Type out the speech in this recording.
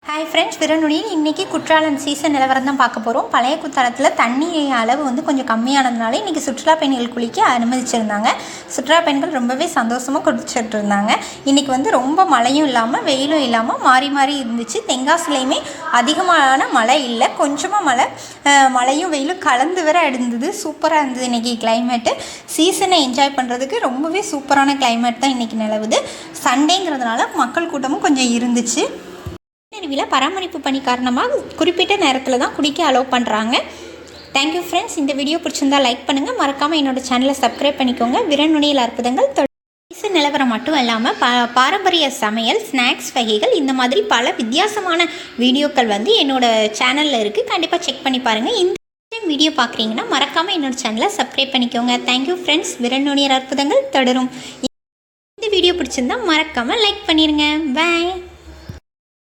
Hi friends, விரணுனியில் இன்றைக்கி Courtallam season நிலவரம் தான் பார்க்க போகிறோம். பழைய குற்றாலத்தில் தண்ணி அளவு கொஞ்சம் கம்மியானதுனால இன்றைக்கி சுற்றுலா பயணிகள் குளிக்க அனுமதிச்சிருந்தாங்க. சுற்றுலா பயணிகள் ரொம்பவே சந்தோஷமாக குளிச்சுட்டு இருந்தாங்க. இன்றைக்கி ரொம்ப மழையும் இல்லாமல் வெயிலும் இல்லாமல் மாறி மாறி இருந்துச்சு. தென்காசிலையுமே அதிகமான மழை இல்லை, கொஞ்சமாக மழையும் வெயிலும் கலந்து வர இருந்தது. சூப்பராக இருந்தது இன்றைக்கி கிளைமேட்டு. சீசனை என்ஜாய் பண்ணுறதுக்கு ரொம்பவே சூப்பரான கிளைமேட் தான் இன்றைக்கி நிலவுது. சண்டேங்கிறதுனால மக்கள் கூட்டமும் கொஞ்சம் இருந்துச்சு. அருவியில் பராமரிப்பு பணி காரணமாக குறிப்பிட்ட நேரத்தில் தான் குடிக்க அலோவ் பண்ணுறாங்க. Thank you friends. இந்த வீடியோ பிடிச்சிருந்தால் லைக் பண்ணுங்கள், மறக்காமல் என்னோடய சேனலை சப்ஸ்கிரைப் பண்ணிக்கோங்க. விரணுனியில் அற்புதங்கள் தொடர்ந்து நிலவரம் மட்டும் இல்லாமல் பாரம்பரிய சமையல், ஸ்நாக்ஸ் வகைகள், இந்த மாதிரி பல வித்தியாசமான வீடியோக்கள் என்னோடய சேனலில் இருக்குது. கண்டிப்பாக செக் பண்ணி பாருங்கள். இந்த வீடியோ பார்க்குறீங்கன்னா மறக்காமல் என்னோடய சேனலை சப்ஸ்கிரைப் பண்ணிக்கோங்க. Thank you friends. விரணுனியர் அற்புதங்கள் தொடரும். இந்த வீடியோ பிடிச்சிருந்தால் மறக்காமல் லைக் பண்ணிடுங்க. பாய்.